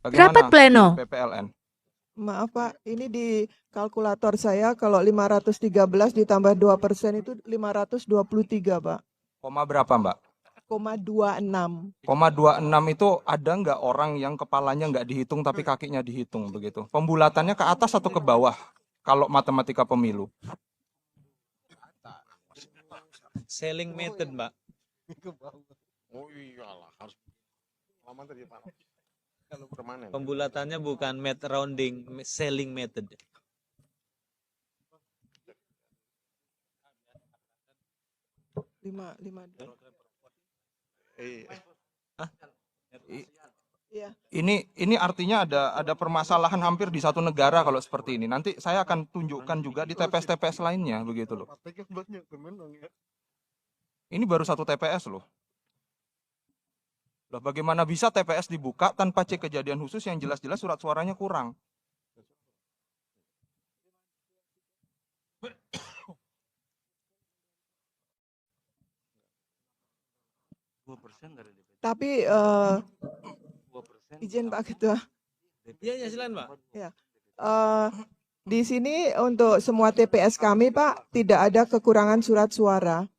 Rapat Bagaimana pleno. di PPLN? Maaf Pak, ini di kalkulator saya kalau 513 ditambah 2% itu 523 Pak. Koma berapa, Mbak? 0,26. Koma 26 itu ada nggak orang yang kepalanya nggak dihitung tapi kakinya dihitung begitu? Pembulatannya ke atas atau ke bawah kalau matematika pemilu? Selling method, Mbak. Oh iyalah, harus lama tadi Pak. Kalau permanen. Pembulatannya bukan method rounding, selling method. lima Iya. Ini artinya ada permasalahan hampir di satu negara kalau seperti ini. Nanti saya akan tunjukkan juga di TPS-TPS lainnya begitu loh. Ini baru satu TPS loh. Loh, bagaimana bisa TPS dibuka tanpa cek kejadian khusus yang jelas-jelas surat suaranya kurang? Tapi izin Pak Ketua. Iya, silakan, Pak. Ya. Di sini untuk semua TPS kami Pak tidak ada kekurangan surat suara.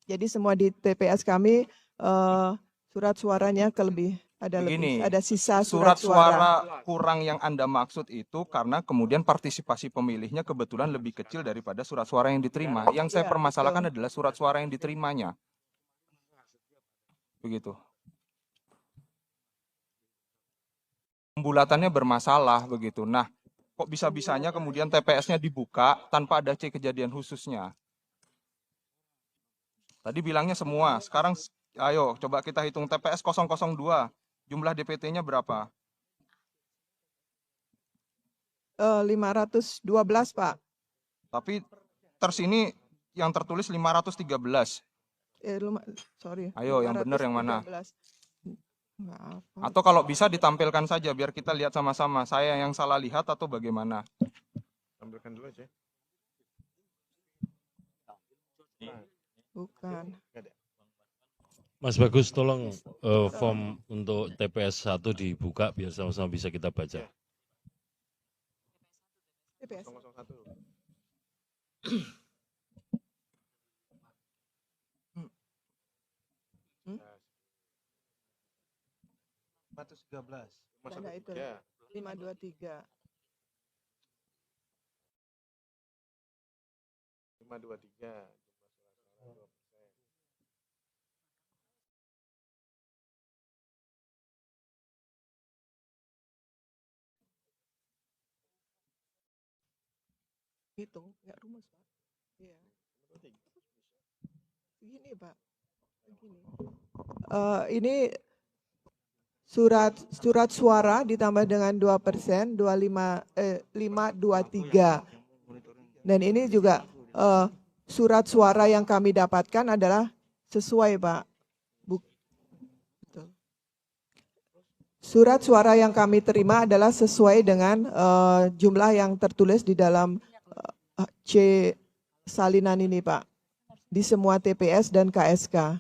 Jadi semua di TPS kami surat suaranya Begini, ada sisa surat surat suara. suara kurang yang Anda maksud itu karena kemudian partisipasi pemilihnya kebetulan lebih kecil daripada surat suara yang diterima. Yang saya Iya, permasalahkan betul. adalah surat suara yang diterimanya. Begitu. Pembulatannya bermasalah begitu. Nah, kok bisa-bisanya kemudian TPS-nya dibuka tanpa ada cek kejadian khususnya? Tadi bilangnya semua, sekarang ayo coba kita hitung TPS 002. Jumlah DPT-nya berapa? 512 Pak. Tapi tersini yang tertulis 513. Sorry. Ayo yang benar yang mana? 513. Nggak apa. Atau kalau bisa ditampilkan saja biar kita lihat sama-sama. Saya yang salah lihat atau bagaimana? Tampilkan dulu aja. Bukan. Mas Bagus, tolong form untuk TPS 1 dibuka biar sama-sama bisa kita baca. TPS. 001. Nah, itu 523. 523. Hitung, nggak rumus Pak. Iya. Begini Pak. Begini. Ini surat suara ditambah dengan 2%, 523. Dan ini juga surat suara yang kami dapatkan adalah sesuai Pak. Betul. Surat suara yang kami terima adalah sesuai dengan jumlah yang tertulis di dalam C salinan ini Pak. Di semua TPS dan KSK.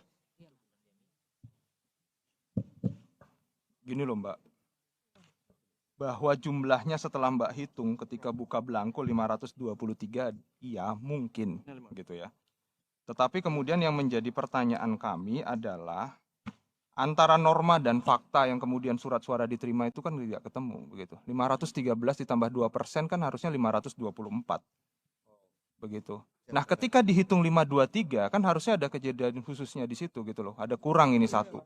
Gini loh Mbak, bahwa jumlahnya setelah Mbak hitung ketika buka belangko 523, iya mungkin gitu ya. Tetapi kemudian yang menjadi pertanyaan kami adalah antara norma dan fakta yang kemudian surat suara diterima itu kan tidak ketemu begitu. 513 ditambah 2% kan harusnya 524. Begitu. Nah, ketika dihitung 523 kan harusnya ada kejadian khususnya di situ gitu loh. Ada kurang ini satu.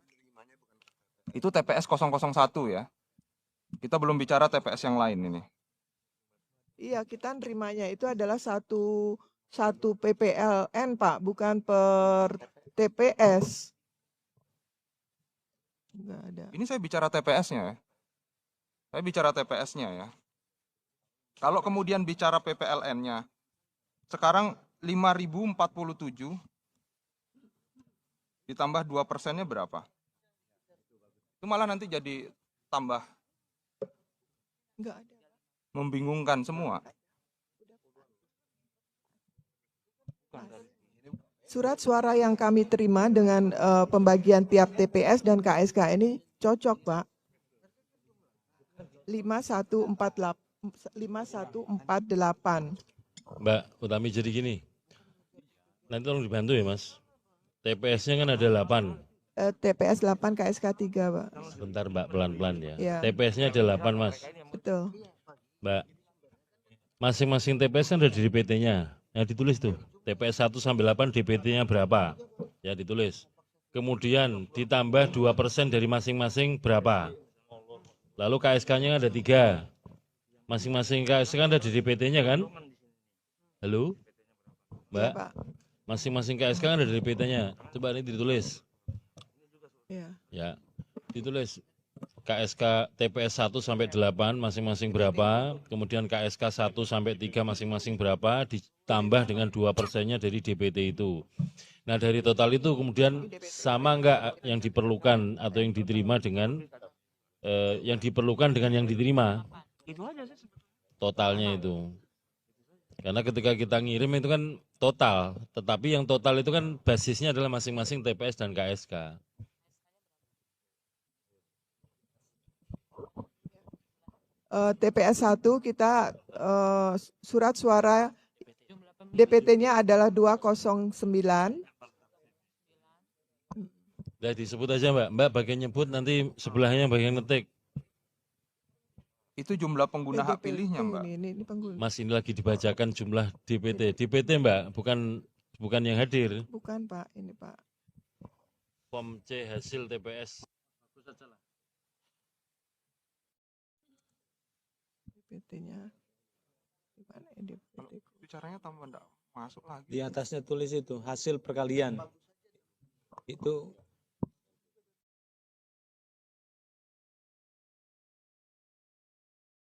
Itu TPS 001 ya. Kita belum bicara TPS yang lain ini. Iya, kita nerimanya itu adalah satu PPLN Pak, bukan per TPS. Enggak ada. Ini saya bicara TPS-nya ya. Saya bicara TPS-nya ya. Kalau kemudian bicara PPLN-nya, sekarang 5.047 ditambah 2%-nya berapa? Itu malah nanti jadi tambah Enggak ada. membingungkan semua. Surat suara yang kami terima dengan pembagian tiap TPS dan KSK ini cocok, Pak. 5148. Mbak Utami, jadi gini, nanti tolong dibantu ya Mas. TPS-nya kan ada 8. TPS 8 KSK 3, Pak. Sebentar Mbak, pelan-pelan ya. Ya. TPS-nya ada 8 Mas. Betul. Mbak, masing-masing TPS kan ada di DPT-nya. Yang ditulis tuh, TPS 1 sampai 8 DPT-nya berapa? Ya ditulis. Kemudian ditambah 2% dari masing-masing berapa? Lalu KSK-nya ada 3. Masing-masing KSK kan ada di DPT-nya kan? Halo? Mbak, Ya, Pak. masing-masing KSK kan ada di DPT-nya. Coba ini ditulis. Ya. Ya, ditulis KSK TPS 1 sampai 8 masing-masing berapa, kemudian KSK 1 sampai 3 masing-masing berapa, ditambah dengan 2%-nya dari DPT itu. Nah dari total itu kemudian sama enggak yang diperlukan atau yang diterima dengan yang diperlukan dengan yang diterima, totalnya itu. Karena ketika kita ngirim itu kan total, tetapi yang total itu kan basisnya adalah masing-masing TPS dan KSK. TPS 1 kita surat suara DPT-nya adalah 209. Udah disebut aja Mbak, Mbak bagian nyebut nanti sebelahnya bagian ngetik. Itu jumlah pengguna hak DPT pilihnya, Mbak. Ini pengguna. Mas ini lagi dibacakan jumlah DPT. DPT Mbak, bukan yang hadir. Bukan, Pak, ini Pak. Form C hasil TPS. DPT-nya. Gimana ya DPT? Bicaranya tambah enggak masuk lagi. Di atasnya tulis itu hasil perkalian. Itu